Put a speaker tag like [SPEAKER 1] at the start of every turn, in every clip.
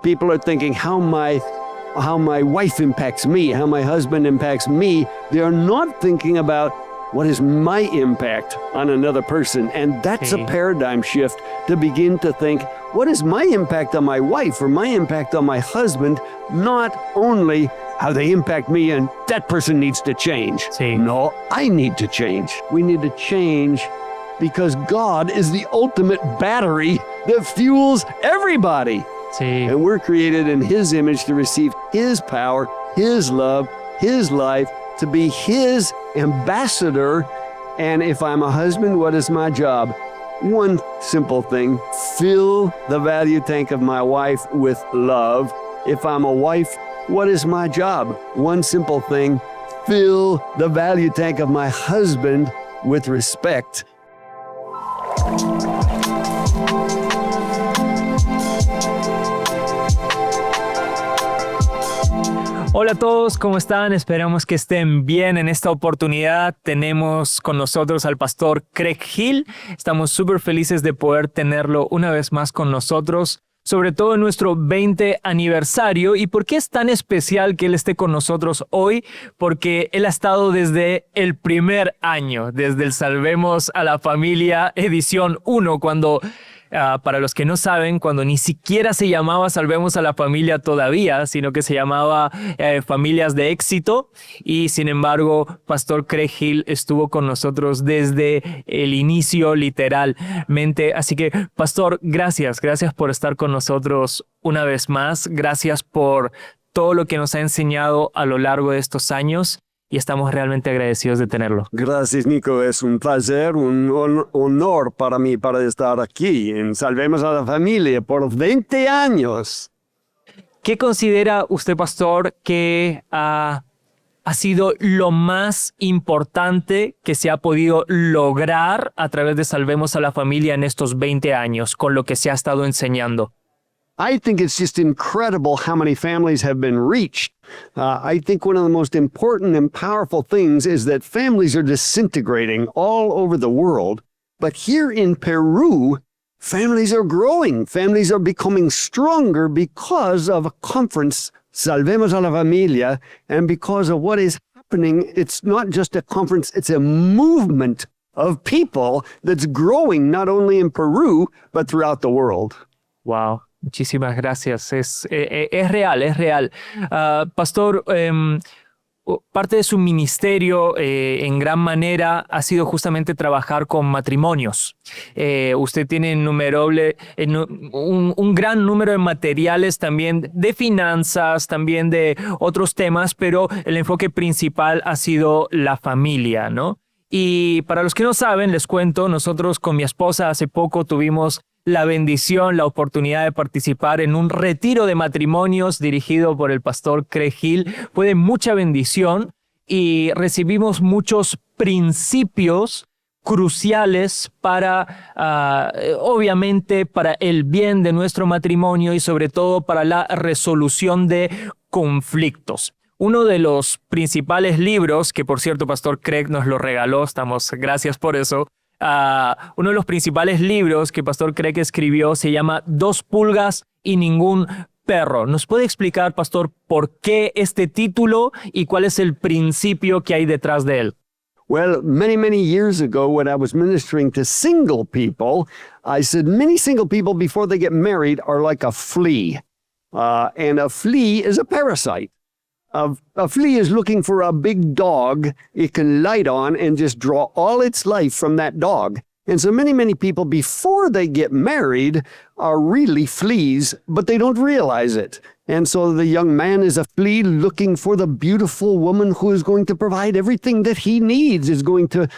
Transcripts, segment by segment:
[SPEAKER 1] people are thinking how my wife impacts me, how my husband impacts me. They are not thinking about what is my impact on another person. And that's a paradigm shift to begin to think, what is my impact on my wife or my impact on my husband? Not only how they impact me and that person needs to change. No, I need to change. We need to change because God is the ultimate battery that fuels everybody. And we're created in His image to receive His power, His love, His life, to be His ambassador. And if I'm a husband, what is my job? One simple thing, fill the value tank of my wife with love. If I'm a wife, what is my job? One simple thing, fill the value tank of my husband with respect.
[SPEAKER 2] Hola a todos, ¿cómo están? Esperamos que estén bien. En esta oportunidad tenemos con nosotros al pastor Craig Hill. Estamos súper felices de poder tenerlo una vez más con nosotros, sobre todo en nuestro 20 aniversario. ¿Y por qué es tan especial que él esté con nosotros hoy? Porque él ha estado desde el primer año, desde el Salvemos a la Familia edición 1, cuando... para los que no saben, cuando ni siquiera se llamaba Salvemos a la Familia todavía, sino que se llamaba Familias de Éxito. Y sin embargo, Pastor Craig Hill estuvo con nosotros desde el inicio, literalmente. Así que, Pastor, gracias por estar con nosotros una vez más. Gracias por todo lo que nos ha enseñado a lo largo de estos años. Y estamos realmente agradecidos de tenerlo.
[SPEAKER 1] Gracias, Nico. Es un placer, un honor para mí para estar aquí en Salvemos a la Familia por 20 años.
[SPEAKER 2] ¿Qué considera usted, pastor, que ha sido lo más importante que se ha podido lograr a través de Salvemos a la Familia en estos 20 años, con lo que se ha estado enseñando?
[SPEAKER 1] I think it's just incredible how many families have been reached. I think one of the most important and powerful things is that families are disintegrating all over the world. But here in Peru, families are growing. Families are becoming stronger because of a conference, Salvemos a la Familia, and because of what is happening. It's not just a conference, it's a movement of people that's growing not only in Peru, but throughout the world.
[SPEAKER 2] Wow. Muchísimas gracias. Es real. Pastor, parte de su ministerio en gran manera ha sido justamente trabajar con matrimonios. Usted tiene un gran número de materiales también de finanzas, también de otros temas, pero el enfoque principal ha sido la familia, ¿no? Y para los que no saben, les cuento, nosotros con mi esposa hace poco tuvimos la bendición, la oportunidad de participar en un retiro de matrimonios dirigido por el pastor Craig Hill. Fue de mucha bendición y recibimos muchos principios cruciales para, obviamente, para el bien de nuestro matrimonio y sobre todo para la resolución de conflictos. Uno de los principales libros, que por cierto Pastor Craig nos lo regaló, gracias por eso. Uno de los principales libros que Pastor Craig escribió se llama 2 pulgas y ningún perro. ¿Nos puede explicar, Pastor, por qué este título y cuál es el principio que hay detrás de él?
[SPEAKER 1] Well, many years ago when I was ministering to single people, I said many single people before they get married are like a flea. And a flea is a parasite. A flea is looking for a big dog it can light on and just draw all its life from that dog. And so many people before they get married are really fleas, but they don't realize it. And so the young man is a flea looking for the beautiful woman who is going to provide everything that he needs, is going to,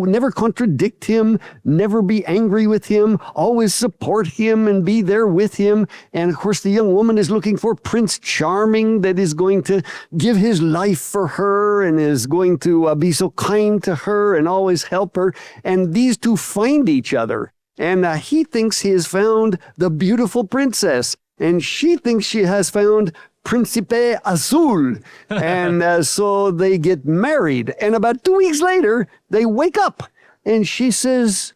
[SPEAKER 1] never contradict him, never be angry with him, always support him and be there with him. And of course, the young woman is looking for Prince Charming that is going to give his life for her and is going to be so kind to her and always help her. And these two find each other. And he thinks he has found the beautiful princess. And she thinks she has found Príncipe Azul. And so they get married. And about 2 weeks later, they wake up. And she says,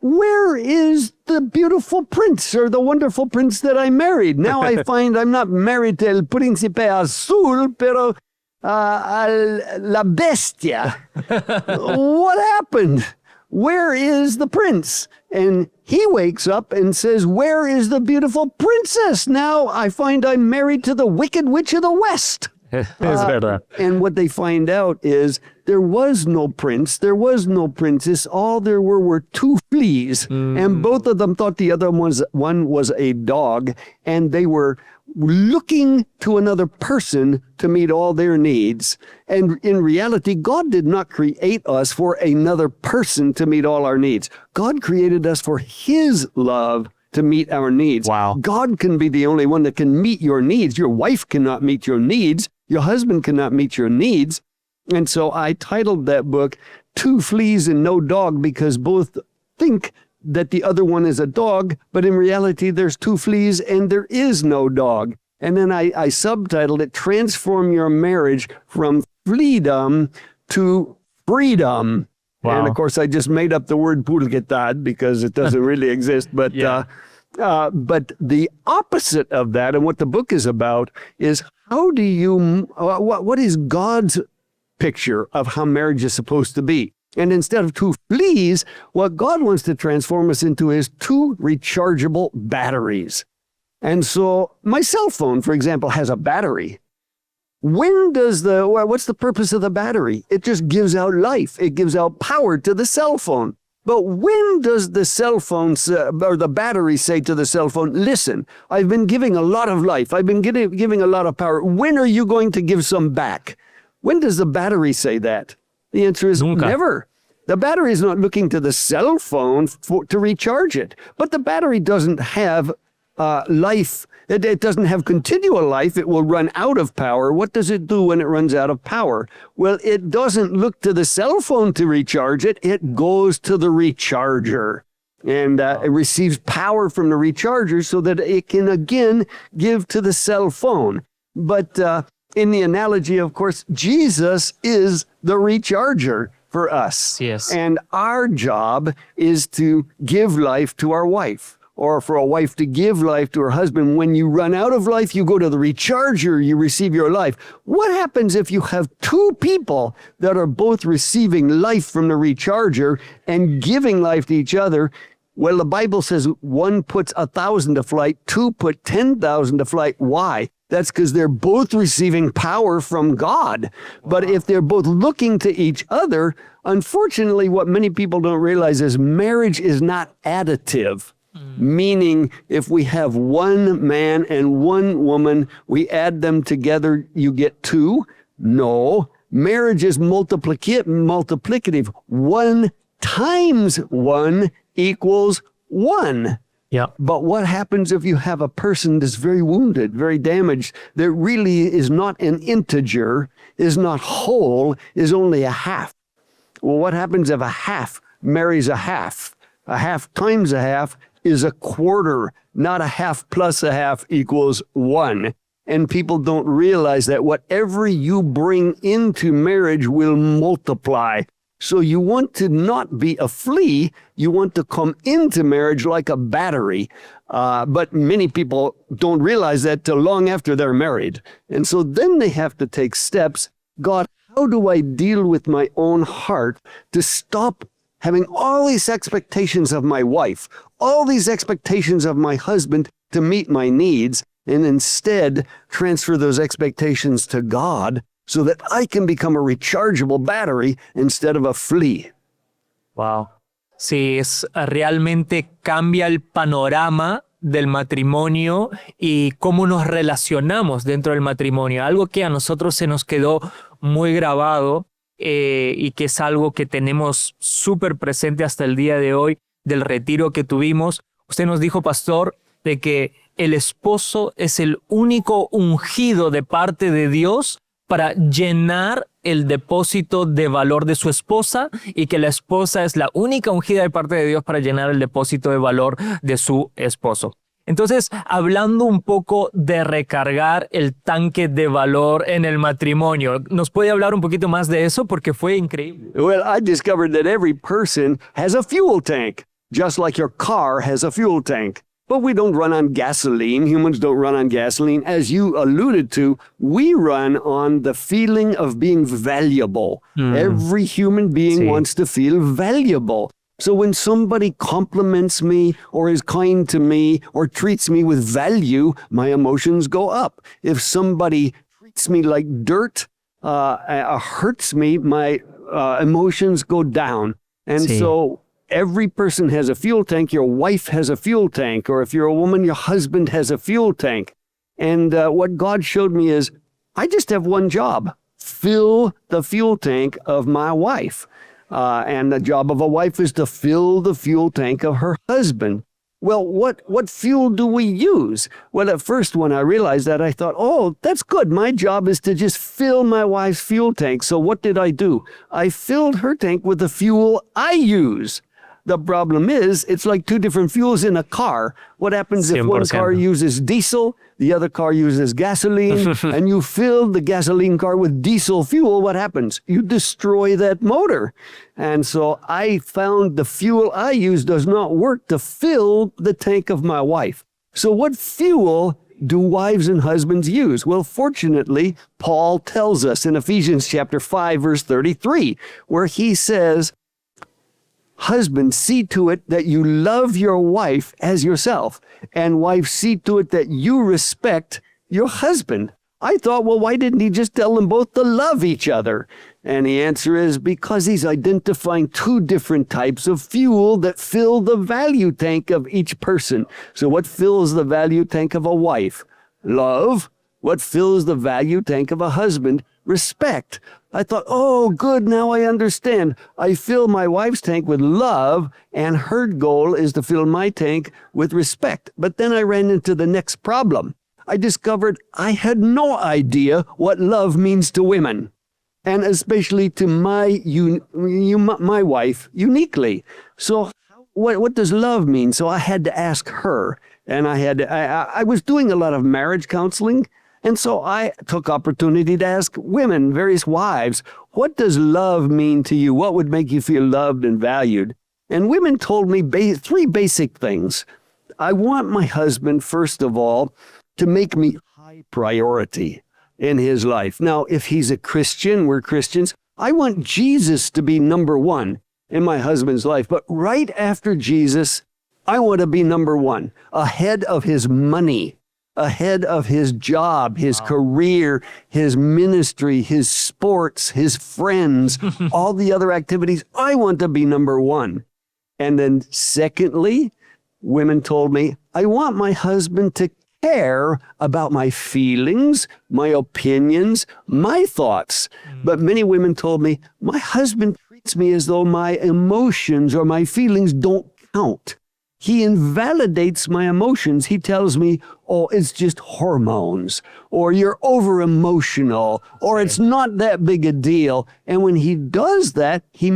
[SPEAKER 1] where is the beautiful prince or the wonderful prince that I married? Now I find I'm not married to El Príncipe Azul, pero la bestia. What happened? Where is the prince? And he wakes up and says, where is the beautiful princess? Now I find I'm married to the wicked witch of the West.
[SPEAKER 2] Es verdad.
[SPEAKER 1] And what they find out is there was no prince, there was no princess. All there were two fleas, and both of them thought the other one was a dog, and they were looking to another person to meet all their needs. And in reality, God did not create us for another person to meet all our needs. God created us for His love to meet our needs.
[SPEAKER 2] Wow.
[SPEAKER 1] God can be the only one that can meet your needs. Your wife cannot meet your needs. Your husband cannot meet your needs. And so I titled that book, Two Fleas and No Dog, because both think that the other one is a dog, but in reality, there's two fleas and there is no dog. And then I subtitled it, Transform Your Marriage from Fleadom to Freedom.
[SPEAKER 2] Wow.
[SPEAKER 1] And of course, I just made up the word pulguetad because it doesn't really exist. But but the opposite of that, and what the book is about, is how do you, what is God's picture of how marriage is supposed to be? And instead of two fleas, what God wants to transform us into is two rechargeable batteries. And so my cell phone, for example, has a battery. What's the purpose of the battery? It just gives out life. It gives out power to the cell phone. But when does the cell phone or the battery say to the cell phone, listen, I've been giving a lot of life. I've been giving a lot of power. When are you going to give some back? When does the battery say that? The answer is never. The battery is not looking to the cell phone to recharge it. But the battery doesn't have life. It doesn't have continual life. It will run out of power. What does it do when it runs out of power? Well, it doesn't look to the cell phone to recharge it. It goes to the recharger. And it receives power from the recharger so that it can again give to the cell phone. But in the analogy, of course, Jesus is the recharger for us.
[SPEAKER 2] Yes.
[SPEAKER 1] And our job is to give life to our wife, or for a wife to give life to her husband. When you run out of life, you go to the recharger, you receive your life. What happens if you have two people that are both receiving life from the recharger and giving life to each other? Well, the Bible says one puts 1,000 to flight, two put 10,000 to flight. Why? That's because they're both receiving power from God. But if they're both looking to each other, unfortunately, what many people don't realize is marriage is not additive. Meaning, if we have one man and one woman, we add them together, you get two? No. Marriage is multiplicative. 1 times 1 equals 1.
[SPEAKER 2] Yeah.
[SPEAKER 1] But what happens if you have a person that's very wounded, very damaged, that really is not an integer, is not whole, is only a half? Well, what happens if a half marries a half? A half times a half is a quarter, not a half plus a half equals 1. And people don't realize that whatever you bring into marriage will multiply. So you want to not be a flea, you want to come into marriage like a battery. But many people don't realize that till long after they're married. And so then they have to take steps. God, how do I deal with my own heart to stop having all these expectations of my wife, all these expectations of my husband to meet my needs, and instead transfer those expectations to God so that I can become a rechargeable battery instead of a flea?
[SPEAKER 2] Wow. Sí, realmente cambia el panorama del matrimonio y cómo nos relacionamos dentro del matrimonio. Algo que a nosotros se nos quedó muy grabado y que es algo que tenemos súper presente hasta el día de hoy del retiro que tuvimos. Usted nos dijo, pastor, de que el esposo es el único ungido de parte de Dios para llenar el depósito de valor de su esposa y que la esposa es la única ungida de parte de Dios para llenar el depósito de valor de su esposo. Entonces, hablando un poco de recargar el tanque de valor en el matrimonio, ¿nos puede hablar un poquito más de eso? Porque fue increíble.
[SPEAKER 1] Well, I discovered that every person has a fuel tank. just like your car has a fuel tank. But we don't run on gasoline. Humans don't run on gasoline. As you alluded to, we run on the feeling of being valuable. Every human being wants to feel valuable. So when somebody compliments me or is kind to me or treats me with value, my emotions go up. If somebody treats me like dirt, hurts me, my emotions go down. And so every person has a fuel tank. Your wife has a fuel tank. Or if you're a woman, your husband has a fuel tank. And what God showed me is, I just have one job: fill the fuel tank of my wife. And the job of a wife is to fill the fuel tank of her husband. Well, what fuel do we use? Well, at first when I realized that, I thought, oh, that's good. My job is to just fill my wife's fuel tank. So what did I do? I filled her tank with the fuel I use. The problem is, it's like two different fuels in a car. What happens if one car uses diesel, the other car uses gasoline, and you fill the gasoline car with diesel fuel? What happens? You destroy that motor. And so I found the fuel I use does not work to fill the tank of my wife. So what fuel do wives and husbands use? Well, fortunately, Paul tells us in Ephesians chapter 5, verse 33, where he says, "Husbands, see to it that you love your wife as yourself, and wives, see to it that you respect your husband." I thought, well, why didn't he just tell them both to love each other? And the answer is because he's identifying two different types of fuel that fill the value tank of each person. So what fills the value tank of a wife? Love. What fills the value tank of a husband? Respect. I thought, oh, good, now I understand. I fill my wife's tank with love, and her goal is to fill my tank with respect. But then I ran into the next problem. I discovered I had no idea what love means to women, and especially to my wife uniquely. So what does love mean? So I had to ask her, and I was doing a lot of marriage counseling. And so I took opportunity to ask women, various wives, what does love mean to you? What would make you feel loved and valued? And women told me three basic things. I want my husband, first of all, to make me high priority in his life. Now, if he's a Christian, we're Christians, I want Jesus to be number one in my husband's life. But right after Jesus, I want to be number one, ahead of his money, ahead of his job, his career, his ministry, his sports, his friends, all the other activities. I want to be number one. And then secondly, women told me, I want my husband to care about my feelings, my opinions, my thoughts. But many women told me, my husband treats me as though my emotions or my feelings don't count. He invalidates my emotions. He tells me, oh, it's just hormones, or you're over-emotional, or it's not that big a deal. And when he does that, he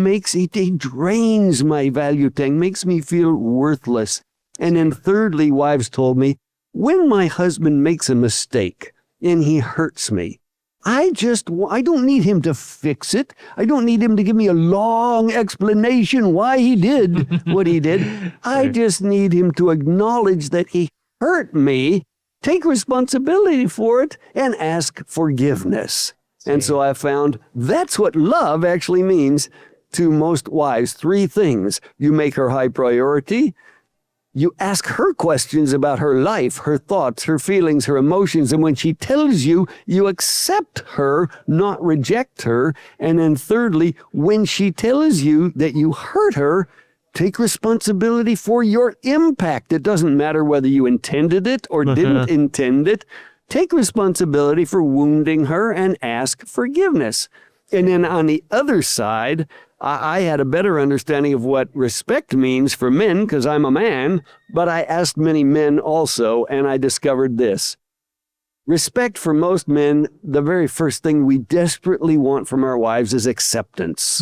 [SPEAKER 1] drains my value tank, makes me feel worthless. And then thirdly, wives told me, when my husband makes a mistake and he hurts me, I don't need him to fix it. I don't need him to give me a long explanation why he did what he did. I just need him to acknowledge that he hurt me, take responsibility for it, and ask forgiveness. And so I found that's what love actually means to most wives. Three things. You make her high priority. You ask her questions about her life, her thoughts, her feelings, her emotions. And when she tells you, you accept her, not reject her. And then thirdly, when she tells you that you hurt her, take responsibility for your impact. It doesn't matter whether you intended it or didn't intend it. Take responsibility for wounding her and ask forgiveness. And then on the other side, I had a better understanding of what respect means for men because I'm a man, but I asked many men also, and I discovered this. Respect for most men, the very first thing we desperately want from our wives is acceptance.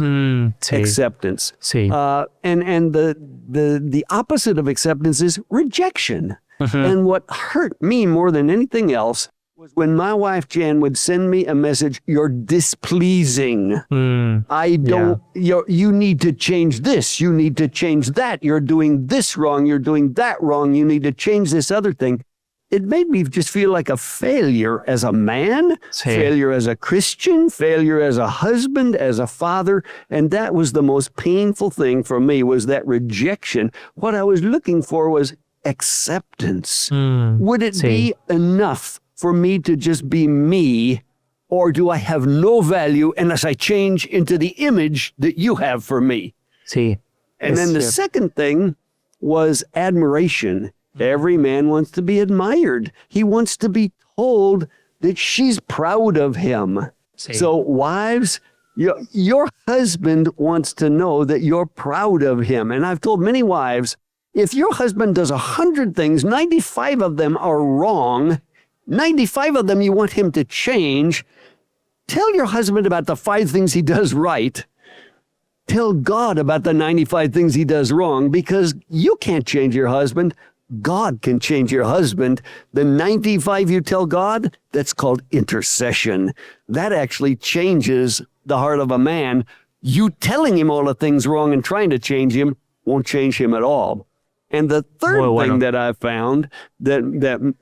[SPEAKER 1] Acceptance. And the opposite of acceptance is rejection. And what hurt me more than anything else was was when my wife Jan would send me a message, "You're displeasing. I don't, you need to change this. You need to change that. You're doing this wrong. You're doing that wrong. You need to change this other thing." It made me just feel like a failure as a man, failure as a Christian, failure as a husband, as a father. And that was the most painful thing for me, was that rejection. What I was looking for was acceptance. Would it be enough for me to just be me, or do I have no value unless I change into the image that you have for me? And then the second thing was admiration. Every man wants to be admired. He wants to be told that she's proud of him. So wives, your husband wants to know that you're proud of him. And I've told many wives, if your husband does 100 things, 95 of them are wrong, 95 of them you want him to change, tell your husband about the 5 things he does right. Tell God about the 95 things he does wrong, because you can't change your husband. God can change your husband. The 95 you tell God, that's called intercession. That actually changes the heart of a man. You telling him all the things wrong and trying to change him won't change him at all. And the third thing that I've found that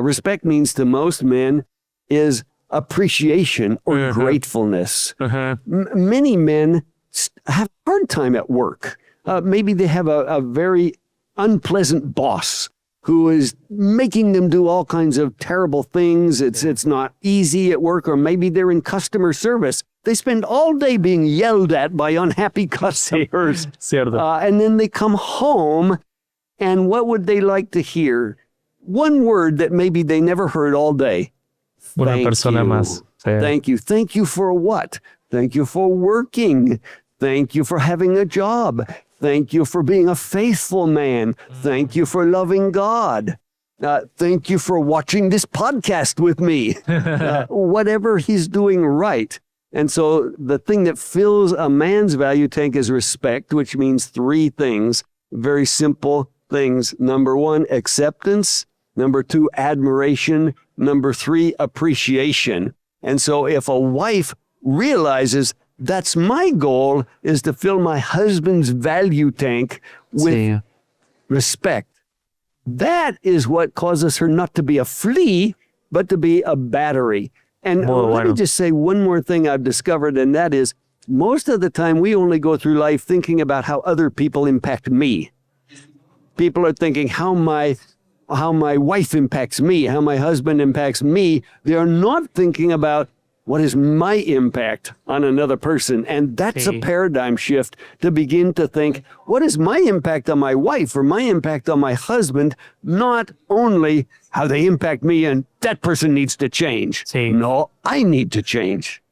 [SPEAKER 1] respect means to most men is appreciation or gratefulness. Many men have a hard time at work. Maybe they have a very unpleasant boss who is making them do all kinds of terrible things. It's not easy at work, or maybe they're in customer service. They spend all day being yelled at by unhappy customers. And then they come home, and what would they like to hear? One word that maybe they never heard all day. Thank you. Thank you. Thank you for what? Thank you for working. Thank you for having a job. Thank you for being a faithful man. Thank you for loving God. Thank you for watching this podcast with me. Whatever he's doing right. And so the thing that fills a man's value tank is respect, which means 3 things, very simple things. Number 1, acceptance. Number 2, admiration. Number 3, appreciation. And so if a wife realizes that's my goal, is to fill my husband's value tank with respect, that is what causes her not to be a flea, but to be a battery. And let me just say one more thing I've discovered, and that is, most of the time we only go through life thinking about how other people impact me. People are thinking how my wife impacts me, how my husband impacts me. They are not thinking about what is my impact on another person. And that's a paradigm shift, to begin to think, what is my impact on my wife or my impact on my husband? Not only how they impact me and that person needs to change. No, I need to change.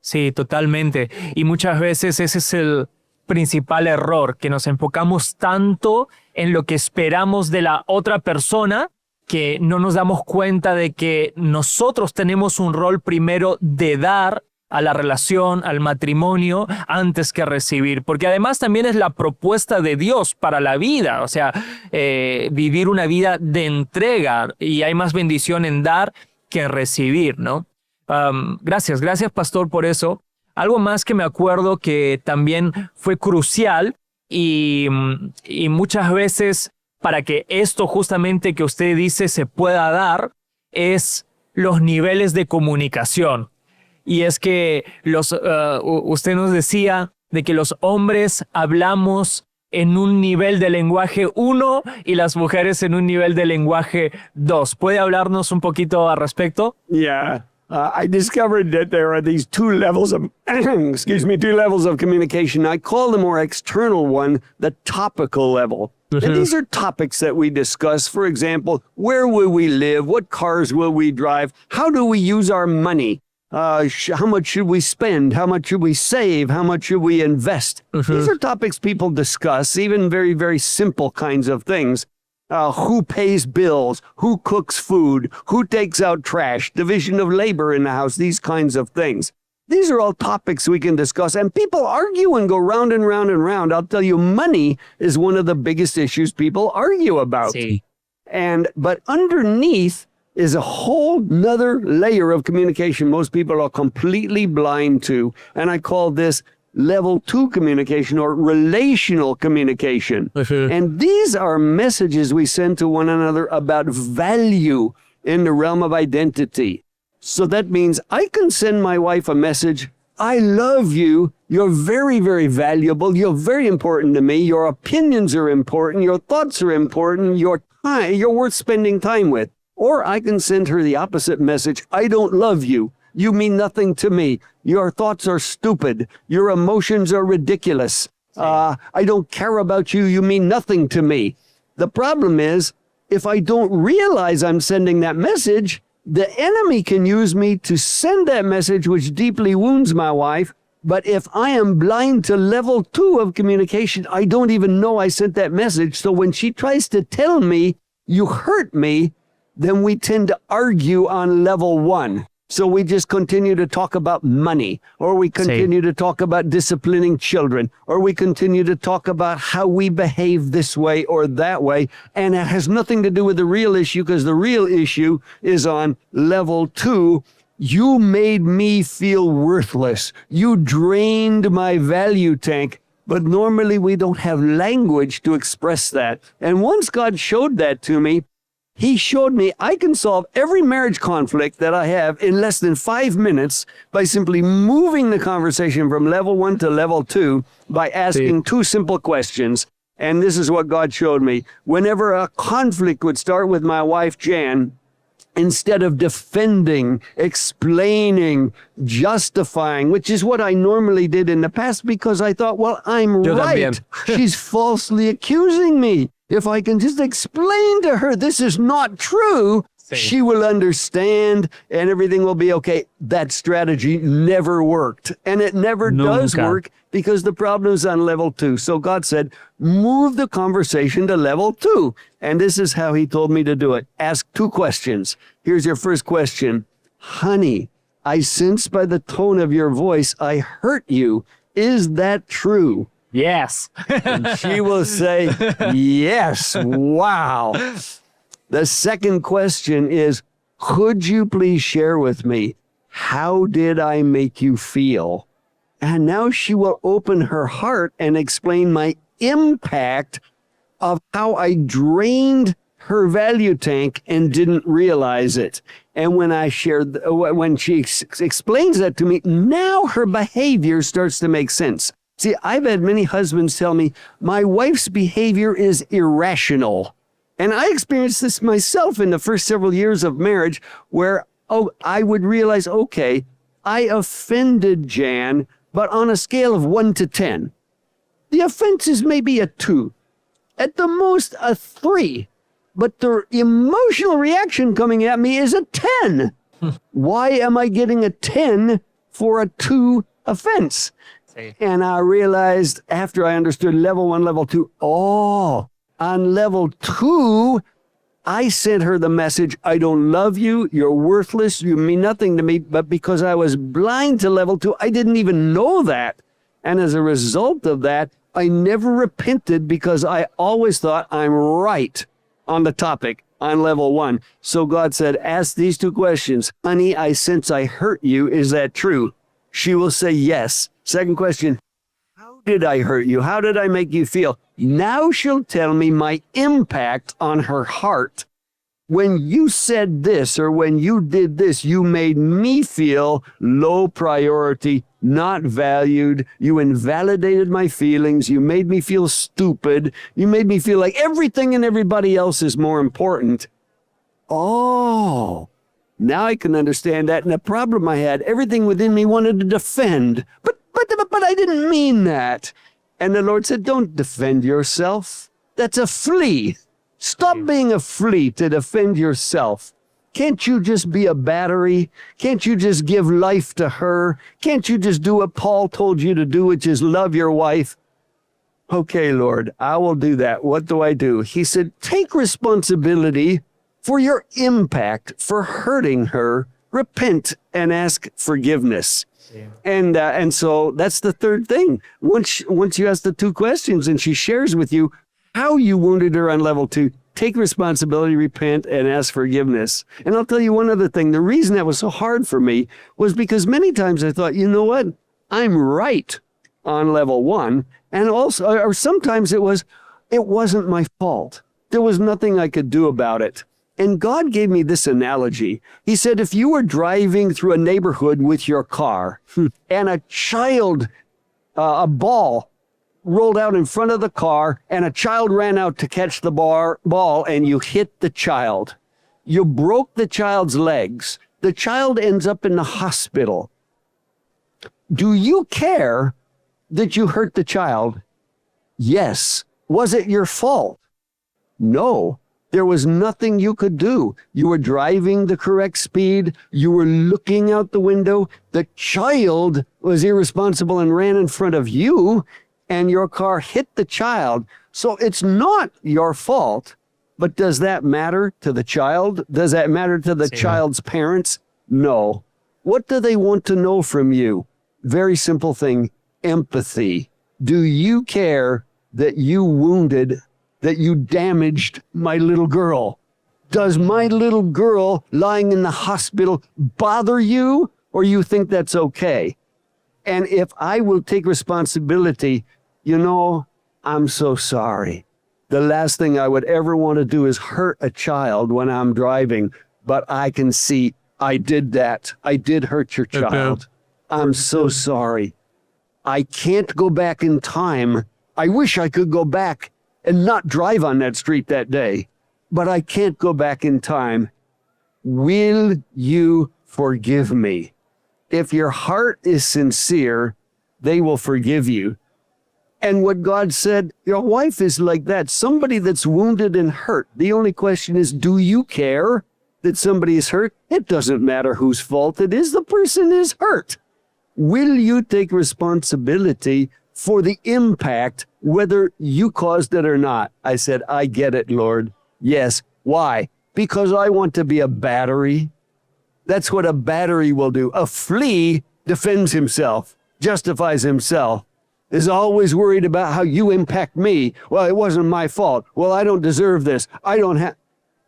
[SPEAKER 2] Sí, totalmente. Y muchas veces ese es el principal error, que nos enfocamos tanto en lo que esperamos de la otra persona que no nos damos cuenta de que nosotros tenemos un rol primero de dar a la relación, al matrimonio, antes que recibir. Porque además también es la propuesta de Dios para la vida. O sea, vivir una vida de entrega, y hay más bendición en dar que en recibir, ¿no? Gracias, pastor, por eso. Algo más que me acuerdo que también fue crucial y muchas veces, para que esto justamente que usted dice se pueda dar, es los niveles de comunicación. Y es que usted nos decía de que los hombres hablamos en un nivel de lenguaje 1 y las mujeres en un nivel de lenguaje 2. ¿Puede hablarnos un poquito al respecto?
[SPEAKER 1] Yeah. I discovered that there are these 2 levels of, 2 levels of communication. I call the more external one the topical level. And these are topics that we discuss. For example, where will we live? What cars will we drive? How do we use our money? How much should we spend? How much should we save? How much should we invest? These are topics people discuss, even very, very simple kinds of things. Who pays bills? Who cooks food? Who takes out trash? Division of labor in the house, these kinds of things. These are all topics we can discuss, and people argue and go round and round and round. I'll tell you, money is one of the biggest issues people argue about. But underneath is a whole nother layer of communication most people are completely blind to. And I call this level 2 communication or relational communication. And these are messages we send to one another about value in the realm of identity. So that means I can send my wife a message, I love you, you're very, very valuable, you're very important to me, your opinions are important, your thoughts are important, you're worth spending time with. Or I can send her the opposite message, I don't love you. You mean nothing to me. Your thoughts are stupid. Your emotions are ridiculous. I don't care about you. You mean nothing to me. The problem is, if I don't realize I'm sending that message, the enemy can use me to send that message which deeply wounds my wife. But if I am blind to level 2 of communication, I don't even know I sent that message. So when she tries to tell me, you hurt me, then we tend to argue on level 1. So we just continue to talk about money, or we continue to talk about disciplining children, or we continue to talk about how we behave this way or that way. And it has nothing to do with the real issue, because the real issue is on level 2. You made me feel worthless. You drained my value tank. But normally we don't have language to express that. And once God showed that to me, He showed me I can solve every marriage conflict that I have in less than 5 minutes by simply moving the conversation from level 1 to level 2 by asking 2 simple questions. And this is what God showed me. Whenever a conflict would start with my wife, Jan, instead of defending, explaining, justifying, which is what I normally did in the past because I thought, well, I'm right. She's falsely accusing me. If I can just explain to her this is not true, she will understand and everything will be okay. That strategy never worked. And it never does work because the problem is on level 2. So God said, move the conversation to level 2. And this is how He told me to do it. Ask 2 questions. Here's your first question. Honey, I sense by the tone of your voice, I hurt you. Is that true?
[SPEAKER 2] Yes.
[SPEAKER 1] And she will say, yes. Wow. The second question is, could you please share with me, how did I make you feel? And now she will open her heart and explain my impact of how I drained her value tank and didn't realize it. And when she explains that to me, now her behavior starts to make sense. See, I've had many husbands tell me, my wife's behavior is irrational. And I experienced this myself in the first several years of marriage where, I would realize, okay, I offended Jan, but on a scale of 1 to 10. The offense is maybe a 2, at the most a 3, but the emotional reaction coming at me is a 10. Why am I getting a 10 for a 2 offense? And I realized after I understood level 1, level 2, on level 2, I sent her the message, I don't love you, you're worthless, you mean nothing to me, but because I was blind to level 2, I didn't even know that. And as a result of that, I never repented because I always thought I'm right on the topic on level 1. So God said, ask these 2 questions. Honey, I sense I hurt you. Is that true? She will say yes. Second question, how did I hurt you? How did I make you feel? Now she'll tell me my impact on her heart. When you said this or when you did this, you made me feel low priority, not valued. You invalidated my feelings. You made me feel stupid. You made me feel like everything and everybody else is more important. Oh, now I can understand that. And the problem I had, everything within me wanted to defend. But I didn't mean that. And the Lord said, don't defend yourself. That's a flea. Stop being a flea to defend yourself. Can't you just be a battery? Can't you just give life to her? Can't you just do what Paul told you to do, which is love your wife? Okay, Lord, I will do that. What do I do? He said, take responsibility for your impact for hurting her. Repent and ask forgiveness. And so that's the third thing. Once you ask the 2 questions and she shares with you how you wounded her on level 2, take responsibility, repent, and ask forgiveness. And I'll tell you one other thing. The reason that was so hard for me was because many times I thought, you know what? I'm right on level 1. And also, or sometimes it wasn't my fault. There was nothing I could do about it. And God gave me this analogy. He said, if you were driving through a neighborhood with your car and a child, a ball rolled out in front of the car and a child ran out to catch the ball and you hit the child. You broke the child's legs. The child ends up in the hospital. Do you care that you hurt the child? Yes. Was it your fault? No. There was nothing you could do. You were driving the correct speed. You were looking out the window. The child was irresponsible and ran in front of you, and your car hit the child. So it's not your fault. But does that matter to the child? Does that matter to the child's parents? No. What do they want to know from you? Very simple thing, empathy. Do you care that you wounded, that you damaged my little girl? Does my little girl lying in the hospital bother you, or you think that's okay? And if I will take responsibility, you know, I'm so sorry. The last thing I would ever want to do is hurt a child when I'm driving, but I can see I did that. I did hurt your child. I'm so sorry. I can't go back in time. I wish I could go back and not drive on that street that day, but I can't go back in time. Will you forgive me? If your heart is sincere, they will forgive you. And what God said, your wife is like that, somebody that's wounded and hurt. The only question is, do you care that somebody is hurt? It doesn't matter whose fault it is. The person is hurt. Will you take responsibility for the impact, whether you caused it or not? I said, I get it, Lord. Yes. Why? Because I want to be a battery. That's what a battery will do. A flea defends himself, justifies himself, is always worried about how you impact me. Well, it wasn't my fault. Well, I don't deserve this. I don't have.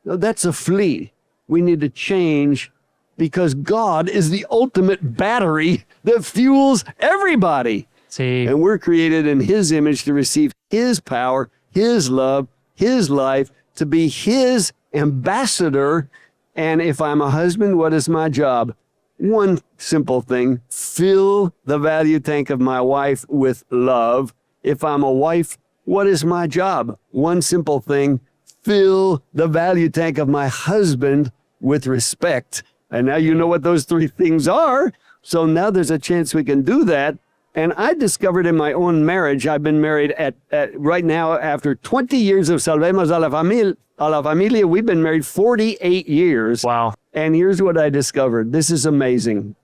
[SPEAKER 1] No, that's a flea. We need to change, because God is the ultimate battery that fuels everybody. And we're created in His image to receive His power, His love, His life, to be His ambassador. And if I'm a husband, what is my job? One simple thing: fill the value tank of my wife with love. If I'm a wife, what is my job? One simple thing: fill the value tank of my husband with respect. And now you know what those three things are. So now there's a chance we can do that. And I discovered in my own marriage, I've been married at right now, after 20 years of Salvemos a la Familia, we've been married 48 years.
[SPEAKER 2] Wow.
[SPEAKER 1] And here's what I discovered. This is amazing.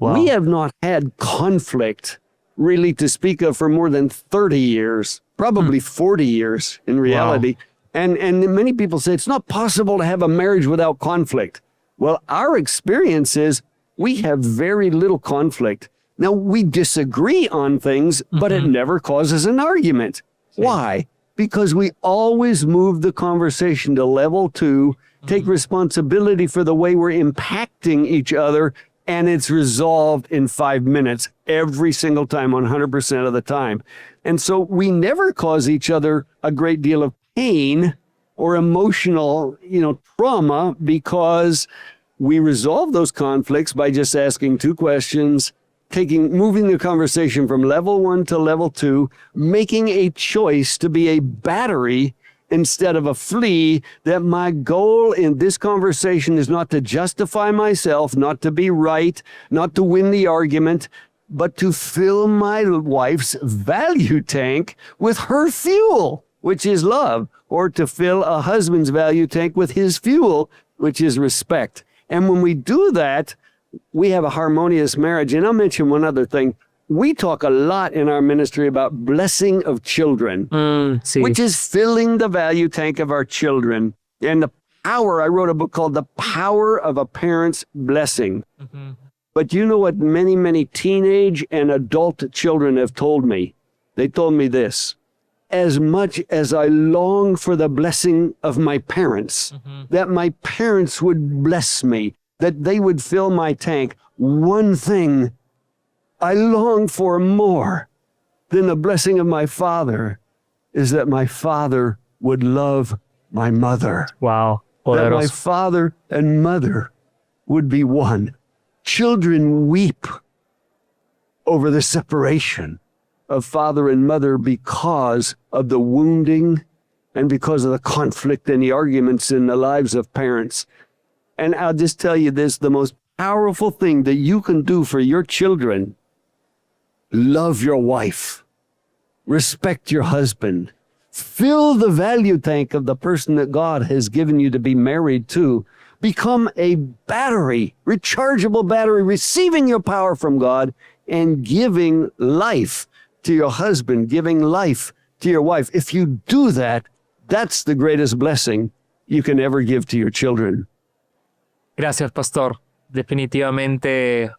[SPEAKER 1] Wow. We have not had conflict really to speak of for more than 30 years, probably 40 years in reality. Wow. And many people say it's not possible to have a marriage without conflict. Well, our experience is we have very little conflict. Now, we disagree on things, but it never causes an argument. Why? Because we always move the conversation to level 2, take responsibility for the way we're impacting each other, and it's resolved in 5 minutes every single time, 100% of the time. And so we never cause each other a great deal of pain or emotional, trauma, because we resolve those conflicts by just asking 2 questions, moving the conversation from level 1 to level 2, making a choice to be a battery instead of a flea, that my goal in this conversation is not to justify myself, not to be right, not to win the argument, but to fill my wife's value tank with her fuel, which is love, or to fill a husband's value tank with his fuel, which is respect. And when we do that, we have a harmonious marriage. And I'll mention one other thing. We talk a lot in our ministry about blessing of children, which is filling the value tank of our children. And the power, I wrote a book called The Power of a Parent's Blessing. But you know what many, many teenage and adult children have told me? They told me this: as much as I long for the blessing of my parents, that my parents would bless me, that they would fill my tank, one thing I long for more than the blessing of my father is that my father would love my mother.
[SPEAKER 2] Wow,
[SPEAKER 1] That my
[SPEAKER 2] poderoso.
[SPEAKER 1] father and mother would be one. Children weep over the separation of father and mother because of the wounding and because of the conflict and the arguments in the lives of parents. And I'll just tell you this, the most powerful thing that you can do for your children, love your wife, respect your husband, fill the value tank of the person that God has given you to be married to. Become a battery, rechargeable battery, receiving your power from God and giving life to your husband, giving life to your wife. If you do that, that's the greatest blessing you can ever give to your children.
[SPEAKER 2] Gracias, pastor. Definitivamente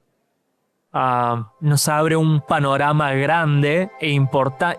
[SPEAKER 2] nos abre un panorama grande e importante.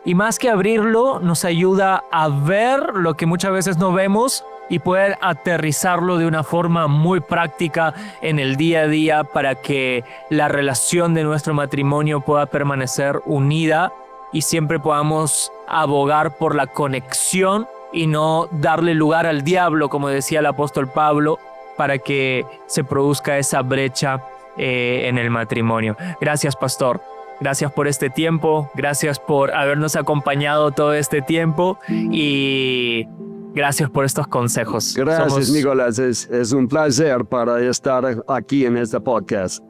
[SPEAKER 2] Y más que abrirlo, nos ayuda a ver lo que muchas veces no vemos y poder aterrizarlo de una forma muy práctica en el día a día para que la relación de nuestro matrimonio pueda permanecer unida y siempre podamos abogar por la conexión y no darle lugar al diablo, como decía el apóstol Pablo, para que se produzca esa brecha en el matrimonio. Gracias, pastor. Gracias por este tiempo. Gracias por habernos acompañado todo este tiempo y gracias por estos consejos.
[SPEAKER 1] Gracias, Nicolás. Es un placer para estar aquí en este podcast.